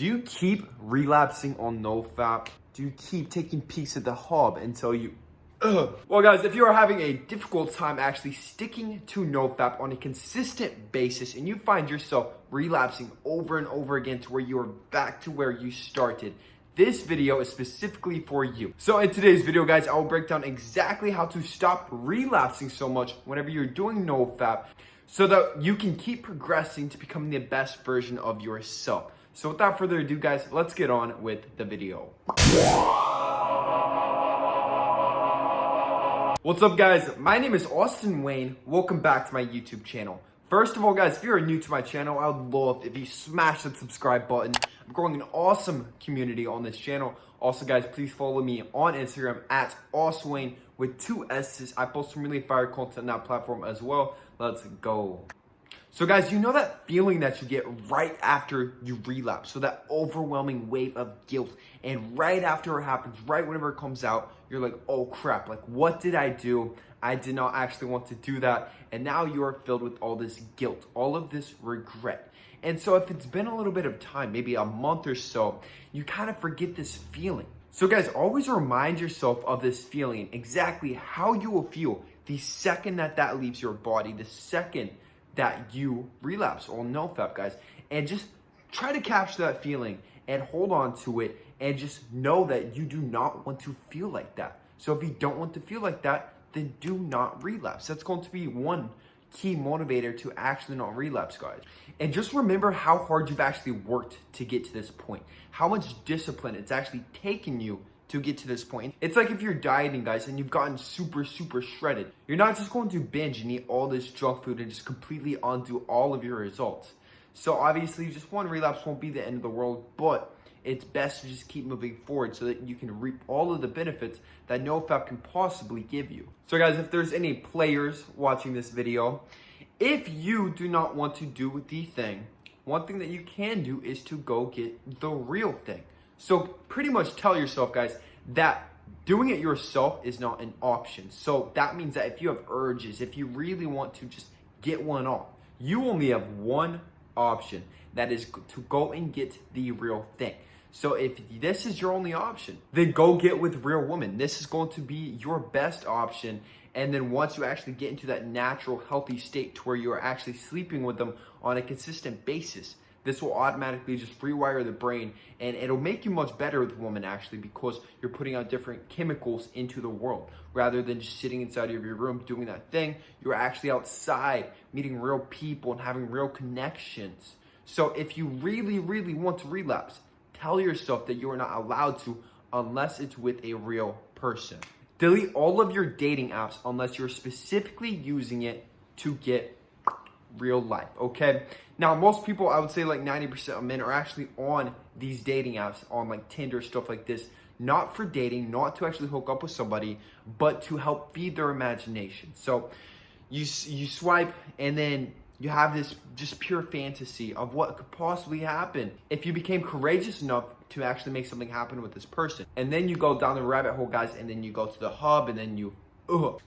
Do you keep relapsing on NoFap? Do you keep taking peeks at the hub until you Well guys, if you are having a difficult time actually sticking to NoFap on a consistent basis and you find yourself relapsing over and over again to where you are back to where you started, this video is specifically for you. So in today's video guys, I will break down exactly how to stop relapsing so much whenever you're doing NoFap so that you can keep progressing to becoming the best version of yourself. So without further ado guys, let's get on with the video. What's up guys, my name is Austin Wayne. Welcome back to my YouTube channel. First of all guys, if you're new to my channel, I would love if you smash that subscribe button. I'm growing an awesome community on this channel. Also guys, please follow me on Instagram at AusWayne with 2 S's. I post some really fire content on that platform as well. Let's go. So guys, you know that feeling that you get right after you relapse? So that overwhelming wave of guilt, and right after it happens, right whenever it comes out, you're like, oh crap, like what did I do? I did not actually want to do that. And now you are filled with all this guilt, all of this regret. And so if it's been a little bit of time, maybe a month or so, you kind of forget this feeling. So guys, always remind yourself of this feeling, exactly how you will feel the second that leaves your body, the second that you relapse on NoFap guys, and just try to capture that feeling and hold on to it and just know that you do not want to feel like that. So if you don't want to feel like that, then do not relapse. That's going to be one key motivator to actually not relapse guys. And just remember how hard you've actually worked to get to this point, how much discipline it's actually taken you to get to this point. It's like if you're dieting guys and you've gotten super shredded, you're not just going to binge and eat all this junk food and just completely undo all of your results. So obviously just one relapse won't be the end of the world, but it's best to just keep moving forward so that you can reap all of the benefits that NoFap can possibly give you. So guys, if there's any players watching this video, if you do not want to do the thing, one thing that you can do is to go get the real thing. So pretty much tell yourself guys that doing it yourself is not an option. So that means that if you have urges, if you really want to just get one off, you only have one option, that is to go and get the real thing. So if this is your only option, then go get with real women. This is going to be your best option. And then once you actually get into that natural healthy state to where you are actually sleeping with them on a consistent basis, this will automatically just rewire the brain, and it'll make you much better with women actually, because you're putting out different chemicals into the world. Rather than just sitting inside of your room doing that thing, you're actually outside meeting real people and having real connections. So if you really want to relapse, tell yourself that you are not allowed to unless it's with a real person. Delete all of your dating apps unless you're specifically using it to get real life, okay? Now, most people, I would say like 90% of men are actually on these dating apps, on like Tinder, stuff like this, not for dating, not to actually hook up with somebody, but to help feed their imagination. So you swipe and then you have this just pure fantasy of what could possibly happen if you became courageous enough to actually make something happen with this person. And then you go down the rabbit hole, guys, and then you go to the hub and then you,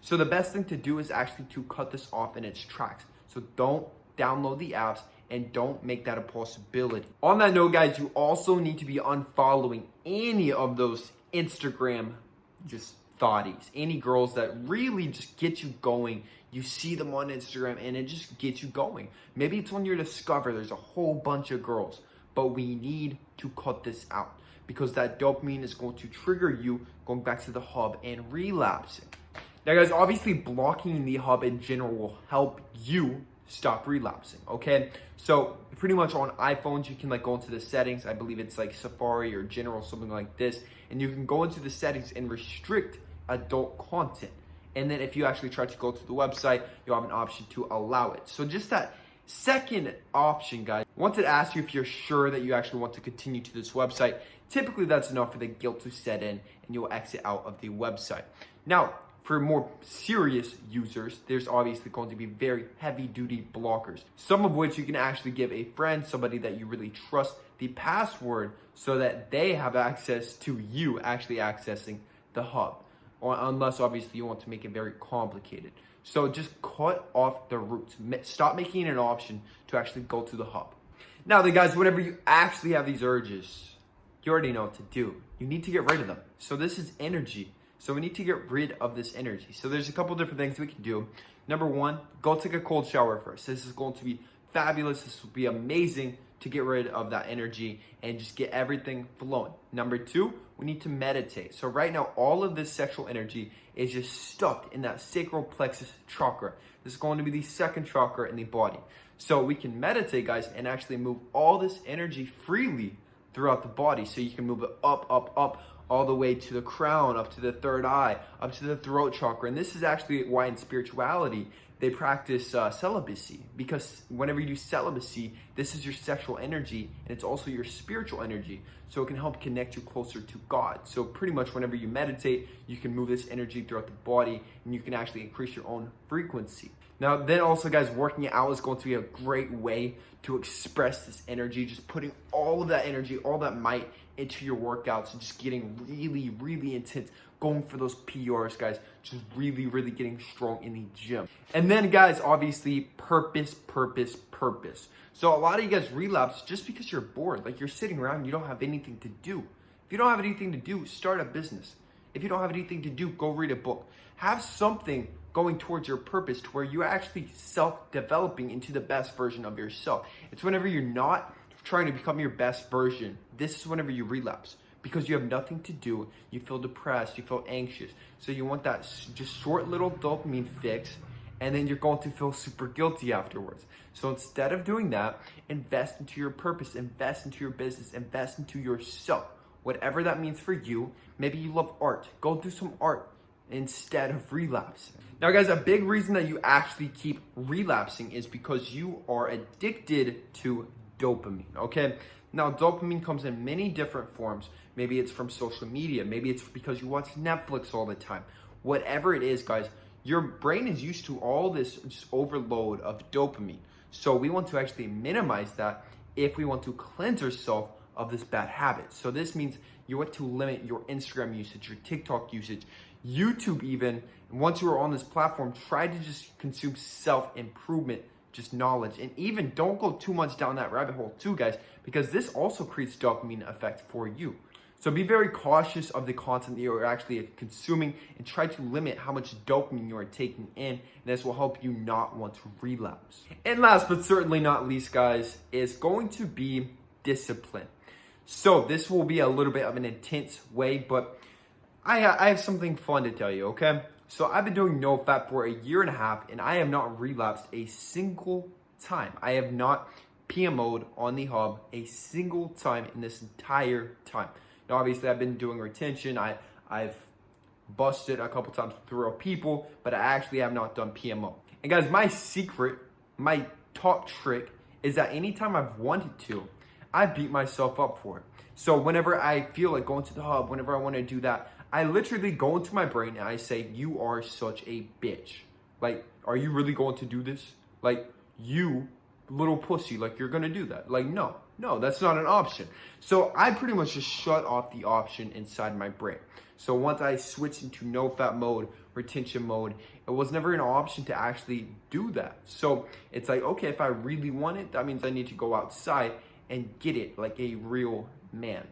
So the best thing to do is actually to cut this off in its tracks. So don't download the apps and don't make that a possibility. On that note, guys, you also need to be unfollowing any of those Instagram just thotties, any girls that really just get you going. You see them on Instagram and it just gets you going. Maybe it's on your Discover, there's a whole bunch of girls, but we need to cut this out because that dopamine is going to trigger you going back to the hub and relapsing. Now guys, obviously blocking the hub in general will help you stop relapsing, okay? So pretty much on iPhones, you can like go into the settings. I believe it's like Safari or General, something like this. And you can go into the settings and restrict adult content. And then if you actually try to go to the website, you'll have an option to allow it. So just that second option, guys, once it asks you if you're sure that you actually want to continue to this website, typically that's enough for the guilt to set in and you'll exit out of the website. Now, for more serious users, there's obviously going to be very heavy-duty blockers, some of which you can actually give a friend, somebody that you really trust, the password so that they have access to you actually accessing the hub, or unless obviously you want to make it very complicated. So just cut off the roots. Stop making it an option to actually go to the hub. Now then guys, whenever you actually have these urges, you already know what to do. You need to get rid of them. So this is energy. So we need to get rid of this energy. So there's a couple different things we can do. Number one, go take a cold shower first. This is going to be fabulous. This will be amazing to get rid of that energy and just get everything flowing. Number two, we need to meditate. So right now, all of this sexual energy is just stuffed in that sacral plexus chakra. This is going to be the second chakra in the body. So we can meditate, guys, and actually move all this energy freely throughout the body. So you can move it up, up, up, all the way to the crown, up to the third eye, up to the throat chakra. And this is actually why in spirituality, they practice celibacy, because whenever you do celibacy, this is your sexual energy and it's also your spiritual energy. So it can help connect you closer to God. So pretty much whenever you meditate, you can move this energy throughout the body and you can actually increase your own frequency. Now, then also, guys, working out is going to be a great way to express this energy, just putting all of that energy, all that might into your workouts and just getting really, really intense, going for those PRs, guys, just really, really getting strong in the gym. And then, guys, obviously, purpose. So a lot of you guys relapse just because you're bored. Like, you're sitting around and you don't have anything to do. If you don't have anything to do, start a business. If you don't have anything to do, go read a book. Have something going towards your purpose to where you're actually self-developing into the best version of yourself. It's whenever you're not trying to become your best version, this is whenever you relapse. Because you have nothing to do, you feel depressed, you feel anxious. So you want that just short little dopamine fix, and then you're going to feel super guilty afterwards. So instead of doing that, invest into your purpose, invest into your business, invest into yourself. Whatever that means for you. Maybe you love art, go do some art instead of relapsing. Now guys, a big reason that you actually keep relapsing is because you are addicted to dopamine, okay? Now dopamine comes in many different forms. Maybe it's from social media, maybe it's because you watch Netflix all the time. Whatever it is, guys, your brain is used to all this just overload of dopamine. So we want to actually minimize that if we want to cleanse ourselves of this bad habit. So this means you want to limit your Instagram usage, your TikTok usage, YouTube even. And once you are on this platform, try to just consume self-improvement, just knowledge. And even don't go too much down that rabbit hole too, guys, because this also creates dopamine effect for you. So be very cautious of the content that you're actually consuming and try to limit how much dopamine you are taking in. And this will help you not want to relapse. And last but certainly not least, guys, is going to be discipline. So this will be a little bit of an intense way, but I have something fun to tell you, okay? So I've been doing NoFap for 1.5 years, and I have not relapsed a single time. I have not PMO'd on the hub a single time in this entire time. Now, obviously, I've been doing retention. I've busted a couple times with real people, but I actually have not done PMO. And guys, my secret, my top trick is that anytime I've wanted to, I beat myself up for it. So whenever I feel like going to the hub, whenever I want to do that, I literally go into my brain and I say, you are such a bitch. Like, are you really going to do this? Like, you little pussy, like you're going to do that. Like, no, that's not an option. So I pretty much just shut off the option inside my brain. So once I switched into NoFap mode, retention mode, it was never an option to actually do that. So it's like, okay, if I really want it, that means I need to go outside and get it like a real man.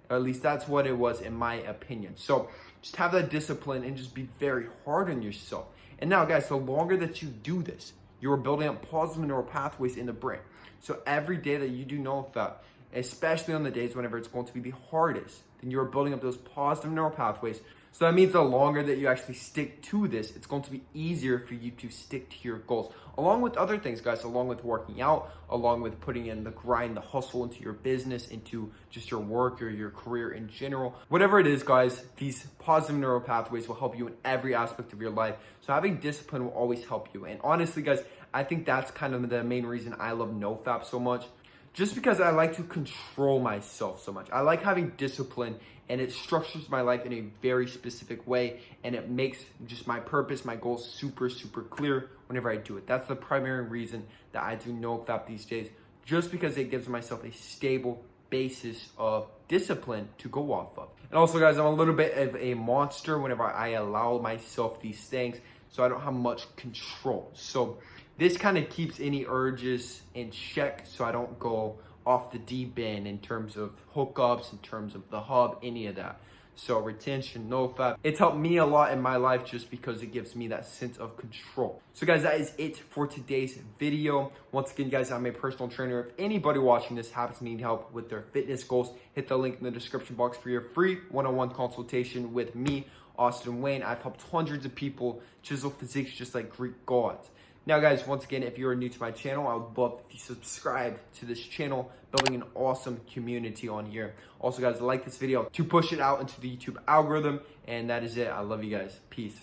Or at least that's what it was in my opinion. So just have that discipline and just be very hard on yourself. And now guys, the longer that you do this, you are building up positive neural pathways in the brain. So every day that you do NoFap, especially on the days whenever it's going to be the hardest, then you are building up those positive neural pathways. So that means the longer that you actually stick to this, it's going to be easier for you to stick to your goals. Along with other things, guys, along with working out, along with putting in the grind, the hustle into your business, into just your work or your career in general. Whatever it is, guys, these positive neural pathways will help you in every aspect of your life. So having discipline will always help you. And honestly, guys, I think that's kind of the main reason I love NoFap so much. Just because I like to control myself so much. I like having discipline, and it structures my life in a very specific way, and it makes just my purpose, my goals super, super clear whenever I do it. That's the primary reason that I do NoFap these days, just because it gives myself a stable basis of discipline to go off of. And also, guys, I'm a little bit of a monster whenever I allow myself these things, so I don't have much control. So this kind of keeps any urges in check so I don't go off the deep end in terms of hookups, in terms of the hub, any of that. So retention, NoFap, it's helped me a lot in my life just because it gives me that sense of control. So guys, that is it for today's video. Once again, guys, I'm a personal trainer. If anybody watching this happens to need help with their fitness goals, hit the link in the description box for your free one-on-one consultation with me, Austin Wayne. I've helped hundreds of people chisel physiques just like Greek gods. Now guys, once again, if you're new to my channel, I would love if you subscribe to this channel, building an awesome community on here. Also guys, like this video to push it out into the YouTube algorithm, and that is it. I love you guys. Peace.